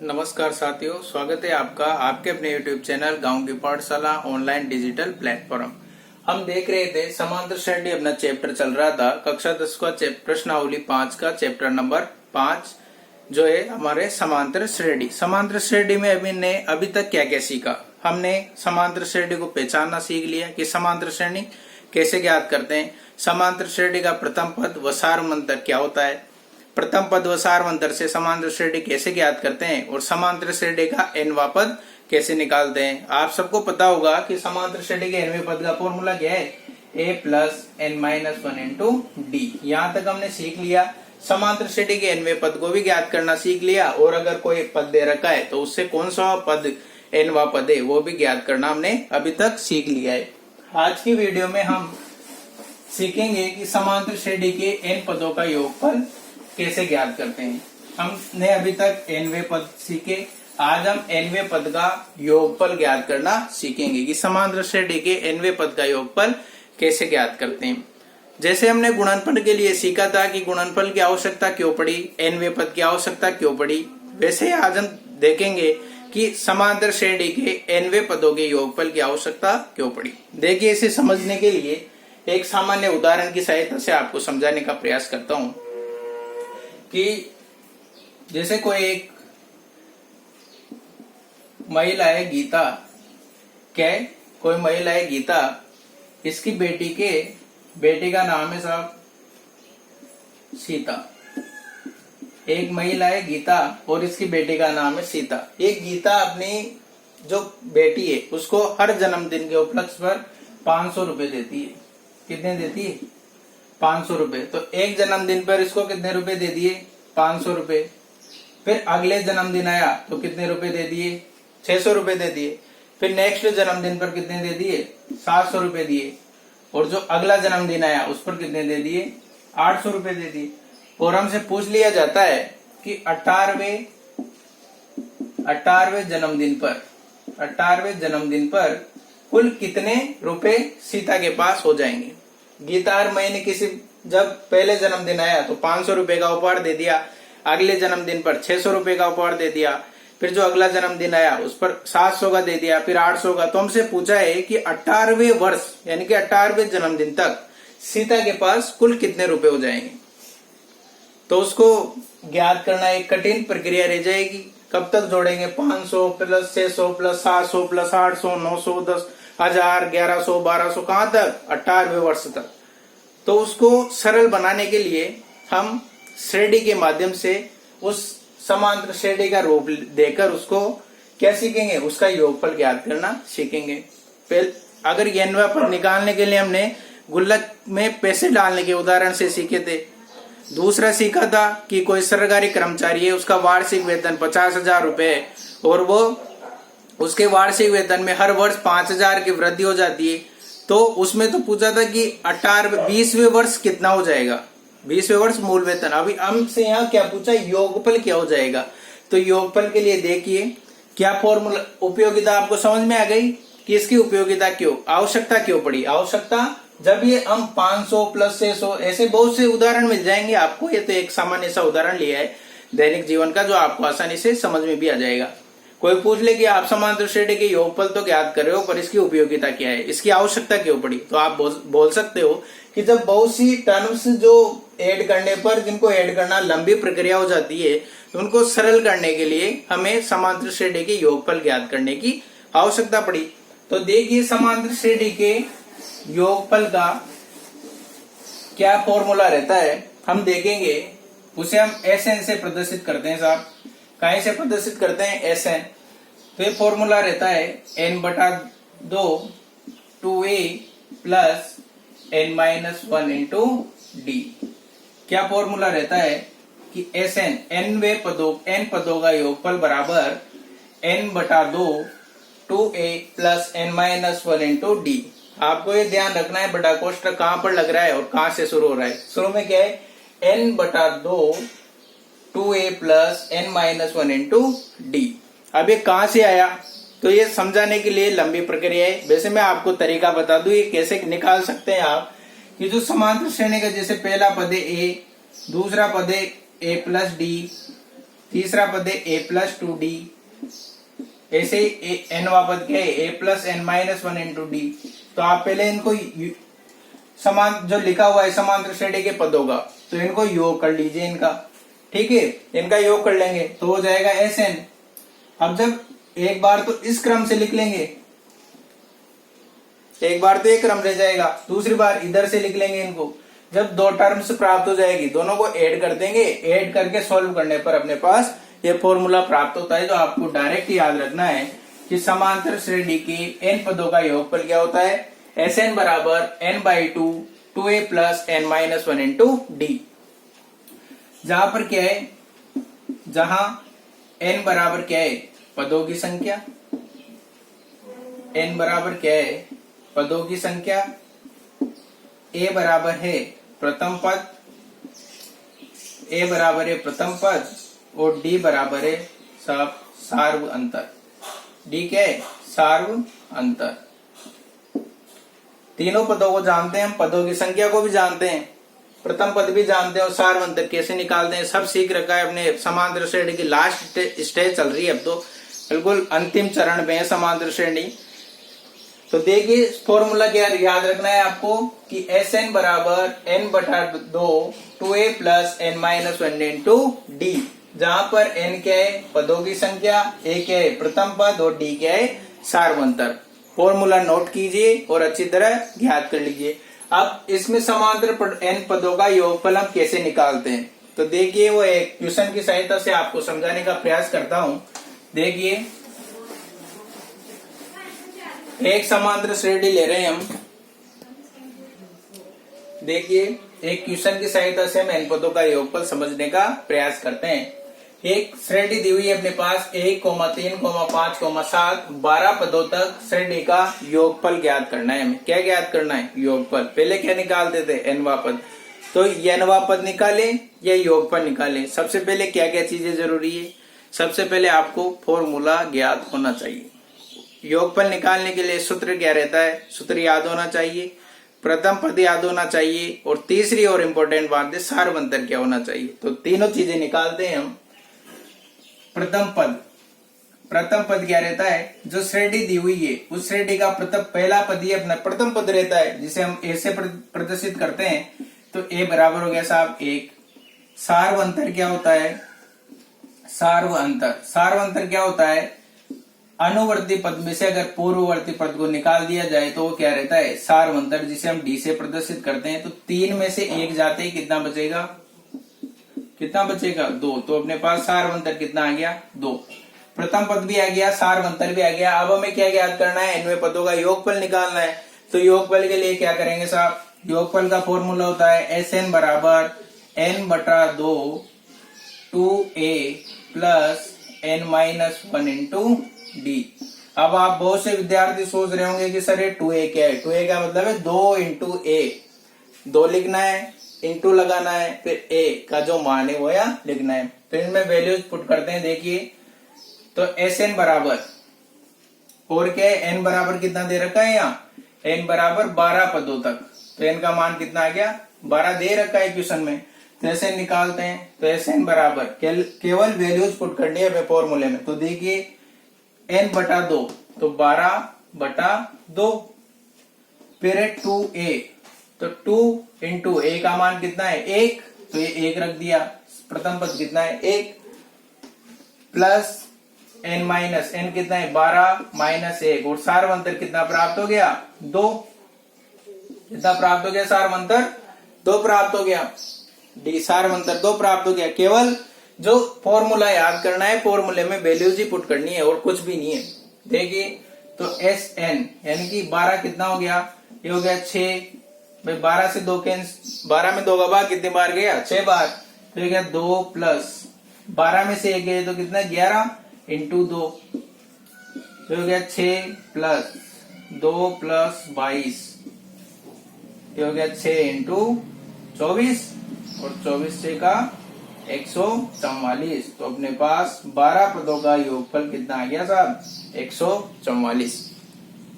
नमस्कार साथियों, स्वागत है आपका आपके अपने YouTube चैनल गांव की पाठशाला ऑनलाइन डिजिटल प्लेटफॉर्म। हम देख रहे थे समांतर श्रेणी, अपना चैप्टर चल रहा था कक्षा 10 का प्रश्नावली 5 का चैप्टर नंबर 5 जो है हमारे समांतर श्रेणी। समांतर श्रेणी में अभी तक क्या क्या सीखा। हमने समांतर श्रेणी को पहचानना सीख लिया कि समांतर श्रेणी कैसे ज्ञात करते हैं। समांतर श्रेणी का प्रथम पद व सारमंतर क्या होता है, प्रथम पद व सारमंतर से समांतर श्रेणी कैसे ज्ञात करते हैं और समांतर श्रेणी का nवां पद कैसे निकालते हैं। आप सबको पता होगा कि समांतर श्रेणी के nवें पद का फॉर्मूला क्या है, a plus n minus 1 into D. यहाँ तक हमने सीख लिया। समांतर श्रेणी के nवें पद को भी ज्ञात करना सीख लिया और अगर कोई पद दे रखा है तो उससे कौन सा पद nवां पद है वो भी ज्ञात करना हमने अभी तक सीख लिया है। आज की वीडियो में हम सीखेंगे कि समांतर श्रेणी के n पदों का योगफल कैसे ज्ञात करते हैं। हमने अभी तक nवें पद सीखे, आज हम nवें पद का योगफल ज्ञात करना सीखेंगे कि समांतर श्रेणी के nवें पद का योगफल कैसे ज्ञात करते हैं। जैसे हमने गुणनफल के लिए सीखा था कि गुणनफल की आवश्यकता क्यों पड़ी, nवें पद की आवश्यकता क्यों पड़ी, वैसे आज हम देखेंगे कि समांतर श्रेणी के nवें पदों के योगफल की आवश्यकता क्यों पड़ी। देखिए, इसे समझने के लिए एक सामान्य उदाहरण की सहायता से आपको समझाने का प्रयास करता हूं कि जैसे कोई एक महिला है गीता, कोई महिला है गीता, इसकी बेटी का नाम है साहब सीता। एक महिला है गीता और इसकी बेटी का नाम है सीता। ये गीता अपनी जो बेटी है उसको हर जन्मदिन के उपलक्ष्य पर 500 रुपए देती है। कितने देती है? 500 रुपए। तो एक जन्मदिन पर इसको कितने रुपए दे दिए? 500 रुपए। फिर अगले जन्मदिन आया तो कितने रुपए दे दिए? 600 रुपए दे दिए। फिर नेक्स्ट जन्मदिन पर कितने दे दिए? 700 रुपए दिए। और जो अगला जन्मदिन आया उस पर कितने दे दिए? 800 रुपए दे दिए। और हमसे पूछ लिया जाता है कि 18वें जन्मदिन पर कुल कितने रुपए सीता के पास हो जाएंगे। गीता हर महीने जब पहले जन्मदिन आया तो 500 रुपए का उपहार दे दिया, अगले जन्मदिन पर 600 रुपए का उपहार दे दिया, फिर जो अगला जन्मदिन आया उस पर 700 का दे दिया, फिर 800 का। तो हमसे पूछा है कि 18वें वर्ष यानी कि 18वें जन्मदिन तक सीता के पास कुल कितने रुपए हो जाएंगे। तो उसको ज्ञात करना एक कठिन प्रक्रिया रह जाएगी। कब तक जोड़ेंगे? 500 प्लस 600 प्लस 700 प्लस 800 900 10 1000 1100 1200 कहां तक? 18वें वर्ष तक। तो उसको सरल बनाने के लिए हम श्रेणी के माध्यम से उस समांतर श्रेणी का रूप देकर उसको क्या सीखेंगे? उसका योगफल ज्ञात करना सीखेंगे। पहले अगर nवां पद निकालने के लिए हमने गुल्लक में पैसे डालने के उदाहरण से सीखे थे। दूसरा सीखा था कि कोई सरकारी कर्मचारी है, उसका वार्षिक वेतन 50,000 रुपए है और वो उसके वार्षिक वेतन में हर वर्ष 5,000 की वृद्धि हो जाती है। तो उसमें तो पूछा था कि 20वें वर्ष कितना हो जाएगा, 20वें वर्ष मूल वेतन। अभी हमसे यहाँ क्या पूछा? योगफल क्या हो जाएगा। तो योगफल के लिए देखिए क्या फॉर्मूला, उपयोगिता आपको समझ में आ गई कि इसकी उपयोगिता क्यों, आवश्यकता क्यों पड़ी। आवश्यकता जब ये हम 500 प्लस 600 ऐसे बहुत से उदाहरण मिल जाएंगे आपको। ये तो एक सामान्य सा उदाहरण लिया है दैनिक जीवन का जो आपको आसानी से समझ में भी आ जाएगा। कोई पूछ ले कि आप समांतर श्रेणी के योगफल तो ज्ञात कर रहे हो पर इसकी उपयोगिता क्या है, इसकी आवश्यकता क्यों पड़ी। तो आप बोल सकते हो कि जब बहुत सी टर्म्स जो ऐड करने पर जिनको ऐड करना लंबी प्रक्रिया हो जाती है तो उनको सरल करने के लिए हमें समांतर श्रेणी के योगफल ज्ञात करने की आवश्यकता पड़ी। तो देखिए समांतर श्रेणी के योगफल का क्या फॉर्मूला रहता है हम देखेंगे। उसे हम SN से प्रदर्शित करते हैं साहब। कहीं से प्रदर्शित करते हैं? SN। तो ये फॉर्मूला रहता है n/2 2a plus n minus 1 into D. क्या फॉर्मूला रहता है कि SN n पदों का योगफल बराबर n/2 2a plus n minus 1 into D. आपको ये ध्यान रखना है बटा कोष्ठक कहां पर लग रहा है और कहां से शुरू हो रहा है। शुरू में क्या है? n/2 2a plus n minus 1 into D. अब ये कहां से आया? तो ये समझाने के लिए लंबी प्रक्रिया है। वैसे मैं आपको तरीका बता दूं ये कैसे निकाल सकते हैं आप। कि जो समांतर श्रेणी का जैसे पहला पद है a, दूसरा पद है a प्लस डी, तीसरा पद है a प्लस 2d, ऐसे ही nवा पद क्या है a plus n minus 1 into D. तो आप पहले इनको समान जो लिखा हुआ है समांतर श्रेणी के पदों का, तो इनको योग कर लीजिए इनका, ठीक है, इनका योग कर लेंगे तो हो जाएगा Sn। अब जब एक बार तो इस क्रम से लिख लेंगे, एक बार तो एक क्रम रह जाएगा, दूसरी बार इधर से लिख लेंगे इनको। जब दो टर्म्स प्राप्त हो जाएगी दोनों को ऐड कर देंगे, ऐड करके सॉल्व करने पर अपने पास ये फॉर्मूला प्राप्त होता है। जो आपको डायरेक्ट याद रखना है कि समांतर श्रेणी के n पदों का योगफल क्या होता है, Sn बराबर n/2 2a plus n minus 1 into D. जहां पर क्या है, जहां n बराबर क्या है पदों की संख्या, n बराबर क्या है पदों की संख्या, a बराबर है प्रथम पद, a बराबर है प्रथम पद और d बराबर है सब सार्व अंतर। d क्या है सार्व अंतर। तीनों पदों को जानते हैं हम, पदों की संख्या को भी जानते हैं, प्रथम पद भी जानते हैं और सार्व अंतर कैसे निकालते हैं सब सीख रखा है अपने। समांतर श्रेणी की लास्ट स्टेज चल रही है, अब तो बिल्कुल अंतिम चरण में है समांतर श्रेणी। तो देखिए फॉर्मूला क्या याद रखना है आपको कि Sn बराबर n/2 2a plus n minus 1 into D, जहां पर n क्या है पदों की संख्या, a क्या है प्रथम पद और d क्या है सार्वंतर। फॉर्मूला नोट कीजिए और अच्छी तरह ज्ञात कर लीजिए। अब इसमें समांतर n पदों का योगफल हम कैसे निकालते हैं, तो देखिए वो एक क्वेश्चन की सहायता से आपको समझाने का प्रयास करता हूं। देखिए एक समांतर श्रेणी ले रहे हैं हम, देखिए एक क्वेश्चन की सहायता से हम n पदों का योगफल समझने का प्रयास करते हैं। एक श्रेणी दी हुई है अपने पास 1, 3, 5, 7 12 पदों तक श्रेणी का योगफल ज्ञात करना है। हमें क्या ज्ञात करना है योगफल। पहले क्या निकालते थे nवा पद, तो nवा पद निकाले या योगफल निकाले। सबसे पहले क्या क्या चीजें जरूरी है, सबसे पहले आपको फॉर्मूला ज्ञात होना चाहिए। योगफल निकालने के लिए सूत्र क्या रहता है, सूत्र याद होना चाहिए, प्रथम पद याद होना चाहिए और तीसरी और इम्पोर्टेंट बात है सार्वंतर क्या होना चाहिए। तो तीनों चीजें निकालते हैं हम। प्रथम पद क्या रहता है, जो श्रेणी दी हुई है उस श्रेणी का पहला पद ही अपना प्रथम पद रहता है, जिसे हम ए से प्रदर्शित करते हैं। तो a बराबर हो गया साहब 1। सार्वंतर क्या होता है, सार्वंतर क्या होता है, अनुवर्ती पद में से अगर पूर्ववर्ती पद को निकाल दिया जाए तो वो क्या रहता है सार्वंतर, जिसे हम d से प्रदर्शित करते हैं। तो 3 में से 1 जाते ही कितना बचेगा, 2। तो अपने पास सार्वंतर कितना आ गया 2। प्रथम पद भी आ गया, सार्वंतर भी आ गया। अब हमें क्या ज्ञात करना है, इनमें पदों का योगफल निकालना है। तो योगफल के लिए क्या करेंगे साहब, योगफल का फॉर्मूला होता है Sn बराबर n/2 2a plus n minus 1 into D. अब आप बहुत से विद्यार्थी सोच रहे होंगे कि सर ये 2a क्या है, 2a का मतलब है 2 इंटू a, 2 लिखना है, इंटू लगाना है, फिर a का जो मान है वो यहाँ लिखना है। तो इनमें वैल्यूज पुट करते हैं। देखिए तो Sn बराबर और क्या है, n बराबर कितना दे रखा है यहाँ, n बराबर 12 पदों तक। तो n का मान कितना आ गया 12 दे रखा है क्वेश्चन में। तो Sn निकालते हैं। तो Sn बराबर केवल वैल्यूज पुट करनी है हमें फॉर्मूले में। तो देखिए n/2 तो 12/2, फिर है 2a, तो 2 इंटू a का मान कितना है 1, तो ये 1 रख दिया। प्रथम पद कितना है 1 प्लस n माइनस n कितना है 12 माइनस 1 और सार्वंतर कितना प्राप्त हो गया 2। कितना प्राप्त हो गया सार्वंतर 2 प्राप्त हो गया, डी सार्वंतर 2 प्राप्त हो गया। केवल जो फॉर्मूला याद करना है, फॉर्मूले में वैल्यूज ही पुट करनी है और कुछ भी नहीं है। देखिए तो Sn यानी कि 12 कितना हो गया, ये हो गया 6 भाई, 12 से 2 12 में 2 का भाग कितने बार गया 6 बार। तो ये गया 2 प्लस 12 में से 1 गए तो कितना 11 इंटू 2, तो हो गया 6 प्लस 2 प्लस 22, ये हो गया 6 इंटू 24 और 24 से का 144। तो अपने पास 12 पदों का योगफल कितना आ गया साहब 144।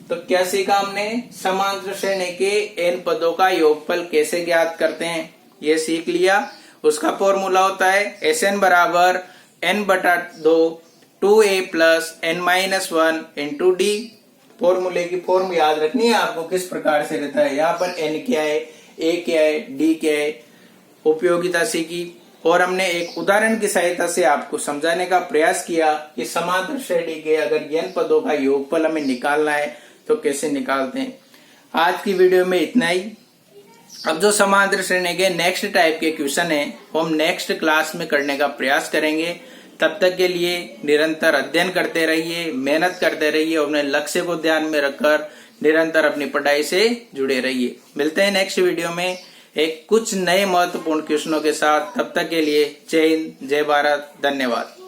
तो क्या सीखा हमने, समांतर श्रेणी के n पदों का योगफल कैसे ज्ञात करते हैं ये सीख लिया। उसका फॉर्मूला होता है Sn बराबर n/2 2a plus n-1 into D. फॉर्मूले की फॉर्म याद रखनी है आपको किस प्रकार से रहता है। यहाँ पर n क्या है, a क्या है, d क्या है, उपयोगिता सीखी और हमने एक उदाहरण की सहायता से आपको समझाने का प्रयास किया कि समांतर श्रेणी के अगर n पदों का योगफल हमें निकालना है तो कैसे निकालते हैं। आज की वीडियो में इतना ही। अब जो समांतर श्रेणी के नेक्स्ट टाइप के क्वेश्चन है वो हम नेक्स्ट क्लास में करने का प्रयास करेंगे। तब तक के लिए निरंतर अध्ययन करते रहिए, मेहनत करते रहिए और अपने लक्ष्य को ध्यान में रखकर निरंतर अपनी पढ़ाई से जुड़े रहिए। मिलते हैं नेक्स्ट वीडियो में एक कुछ नए महत्वपूर्ण क्वेश्चनों के साथ। तब तक के लिए जय हिंद, जय भारत, धन्यवाद।